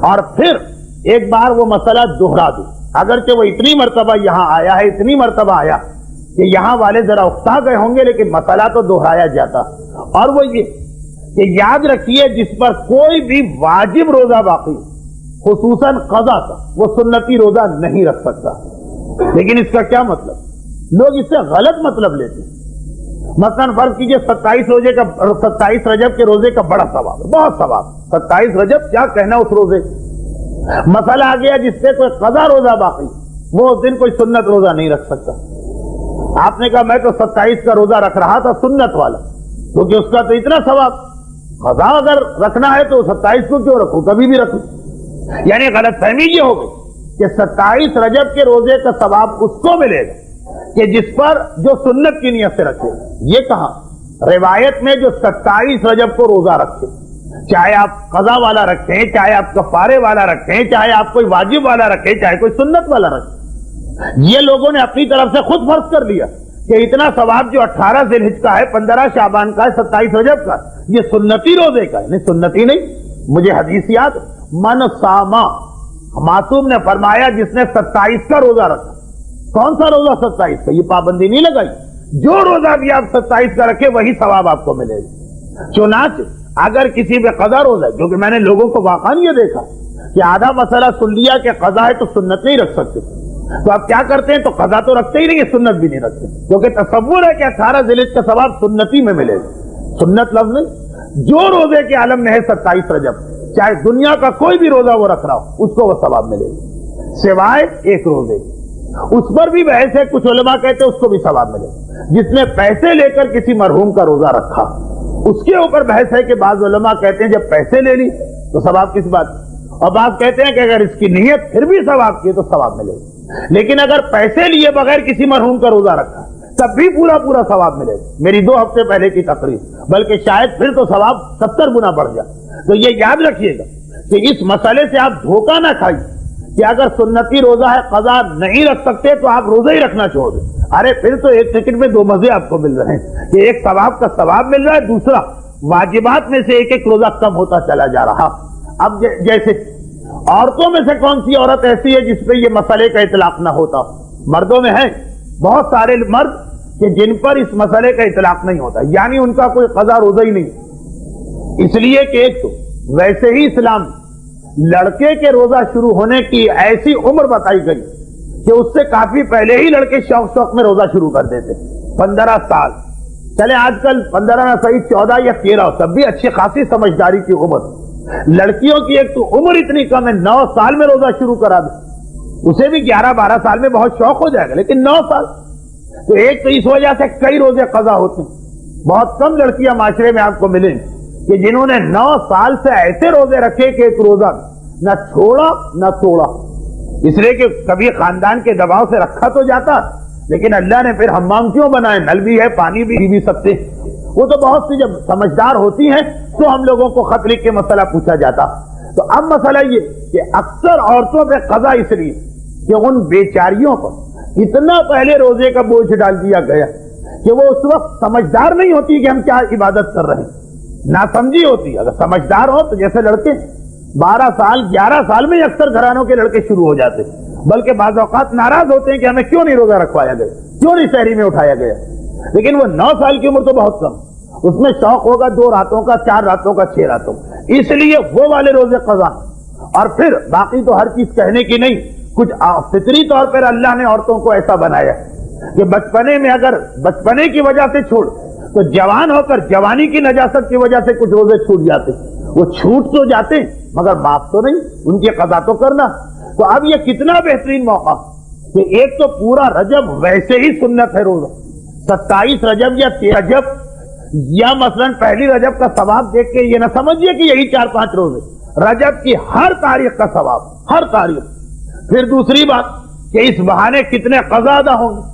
اور پھر ایک بار وہ مسئلہ دوہرا دوں، اگرچہ وہ اتنی مرتبہ یہاں آیا ہے، اتنی مرتبہ آیا کہ یہاں والے ذرا اکتا گئے ہوں گے، لیکن مسئلہ تو دوہرایا جاتا، اور وہ یہ کہ یاد رکھیے جس پر کوئی بھی واجب روزہ باقی خصوصاً قضا کا، وہ سنتی روزہ نہیں رکھ سکتا۔ لیکن اس کا کیا مطلب؟ لوگ اس سے غلط مطلب لیتے ہیں۔ مثلا فرض کیجئے 27 رجب کے روزے کا بڑا ثواب ہے، بہت ثواب، 27 رجب کیا کہنا اس روزے۔ مسئلہ آ گیا جس سے کوئی قضا روزہ باقی، وہ اس دن کوئی سنت روزہ نہیں رکھ سکتا۔ آپ نے کہا میں تو 27 کا روزہ رکھ رہا تھا سنت والا، کیونکہ اس کا تو اتنا ثواب، قضا اگر رکھنا ہے تو 27 کو کیوں رکھوں، کبھی بھی رکھوں۔ یعنی غلط فہمی یہ ہو گئی کہ 27 رجب کے روزے کا ثواب اس کو ملے گا کہ جس پر جو سنت کی نیت سے رکھے۔ یہ کہاں روایت میں جو 27 رجب کو روزہ رکھے، چاہے آپ قضا والا رکھیں، چاہے آپ کفارے والا رکھیں، چاہے آپ کوئی واجب والا رکھیں، چاہے کوئی سنت والا رکھیں، یہ لوگوں نے اپنی طرف سے خود فرض کر لیا کہ اتنا ثواب جو 18 ذی الحجہ کا ہے، 15 شعبان کا ہے، 27 رجب کا، یہ سنتی روزے کا ہے۔ نہیں، سنتی نہیں، مجھے حدیث یاد، من ساما، معصوم نے فرمایا جس نے 27 کا روزہ رکھا۔ کون سا روزہ 27 کا؟ یہ پابندی نہیں لگائی، جو روزہ بھی آپ 27 کا رکھے وہی ثواب آپ کو ملے گا۔ چنانچہ اگر کسی پہ قضا روزہ ہے، کیونکہ میں نے لوگوں کو واقعاً یہ دیکھا کہ آدھا مسئلہ سن لیا کہ قضا ہے تو سنت نہیں رکھ سکتے، تو آپ کیا کرتے ہیں، تو قضا تو رکھتے ہی نہیں ہے، سنت بھی نہیں رکھتے، کیونکہ تصور ہے کہ 18 ذی الحجہ کا ثواب سنتی میں ملے گا۔ سنت لفظ نہیں، جو روزے کے عالم میں ہے 27 رجب، چاہے دنیا کا کوئی بھی روزہ وہ رکھ رہا ہو، اس کو وہ ثواب ملے گا، سوائے ایک روزے، اس پر بھی بحث ہے، کچھ علماء کہتے ہیں اس کو بھی ثواب ملے گا۔ جس نے پیسے لے کر کسی مرحوم کا روزہ رکھا، اس کے اوپر بحث ہے کہ بعض علماء کہتے ہیں جب پیسے لے لی تو ثواب کس بات، اور بعض کہتے ہیں کہ اگر اس کی نیت پھر بھی ثواب کی تو ثواب ملے گا۔ لیکن اگر پیسے لیے بغیر کسی مرحوم کا روزہ رکھا تب بھی پورا ثواب ملے گا۔ میری 2 ہفتے پہلے کی تقریر، بلکہ شاید پھر تو ثواب 70 گنا بڑھ جائے۔ تو یہ یاد رکھیے گا کہ اس مسئلے سے آپ دھوکہ نہ کھائیے کہ اگر سنتی روزہ ہے قضا نہیں رکھ سکتے تو آپ روزہ ہی رکھنا چھوڑ دیں۔ ارے پھر تو ایک سیکنڈ میں 2 مزے آپ کو مل رہے ہیں کہ ایک ثواب کا ثواب مل رہا ہے، دوسرا واجبات میں سے ایک روزہ کم ہوتا چلا جا رہا۔ اب جیسے عورتوں میں سے کون سی عورت ایسی ہے جس پہ یہ مسئلے کا اطلاق نہ ہوتا؟ مردوں میں ہیں بہت سارے مرد کہ جن پر اس مسئلے کا اطلاق نہیں ہوتا، یعنی ان کا کوئی قضا روزہ ہی نہیں، اس لیے کہ ایک تو ویسے ہی اسلام لڑکے کے روزہ شروع ہونے کی ایسی عمر بتائی گئی کہ اس سے کافی پہلے ہی لڑکے شوق میں روزہ شروع کر دیتے، 15 سال، چلے آج کل 15 نہ صحیح 14 یا 13، تب بھی اچھی خاصی سمجھداری کی عمر۔ لڑکیوں کی ایک تو عمر اتنی کم ہے، 9 سال میں روزہ شروع کرا دے، اسے بھی 11-12 سال میں بہت شوق ہو جائے گا، لیکن 9 سال تو ایک تو اس وجہ سے کئی روزے قضا ہوتے ہیں۔ بہت کم لڑکیاں معاشرے میں آپ کو ملیں کہ جنہوں نے 9 سال سے ایسے روزے رکھے کہ ایک روزہ نہ چھوڑا نہ توڑا، اس لیے کہ کبھی خاندان کے دباؤ سے رکھا تو جاتا، لیکن اللہ نے پھر حمام کیوں بنائے، نل بھی ہے، پانی بھی سکتے۔ وہ تو بہت سی جب سمجھدار ہوتی ہیں تو ہم لوگوں کو خط لکھ کے مسئلہ پوچھا جاتا۔ تو اب مسئلہ یہ کہ اکثر عورتوں پہ قضا اس لیے کہ ان بیچاریوں پر اتنا پہلے روزے کا بوجھ ڈال دیا گیا کہ وہ اس وقت سمجھدار نہیں ہوتی کہ ہم کیا عبادت کر رہے ہیں، ناسمجھی ہوتی۔ اگر سمجھدار ہو تو جیسے لڑکے 12 سال 11 سال میں اکثر گھرانوں کے لڑکے شروع ہو جاتے، بلکہ بعض اوقات ناراض ہوتے ہیں کہ ہمیں کیوں نہیں روزہ رکھوایا گیا، کیوں نہیں شہری میں اٹھایا گیا۔ لیکن وہ 9 سال کی عمر تو بہت کم، اس میں شوق ہوگا 2 راتوں کا، 4 راتوں کا، 6 راتوں، اس لیے وہ والے روزے قضا۔ اور پھر باقی تو ہر چیز کہنے کی نہیں، کچھ فطری طور پر اللہ نے عورتوں کو ایسا بنایا کہ بچپنے میں اگر بچپنے کی وجہ سے چھوڑ تو جوان ہو کر جوانی کی نجاست کی وجہ سے کچھ روزے چھوٹ جاتے، وہ چھوٹ تو جاتے مگر معاف تو نہیں، ان کی قضا تو کرنا۔ تو اب یہ کتنا بہترین موقع کہ ایک تو پورا رجب ویسے ہی سنت ہے روزہ، 27 رجب یا 13 رجب یا مثلا پہلی رجب کا ثواب دیکھ کے یہ نہ سمجھیے کہ یہی 4-5 روزے، رجب کی ہر تاریخ کا ثواب، ہر تاریخ۔ پھر دوسری بات کہ اس بہانے کتنے قضا ادا ہوں گے۔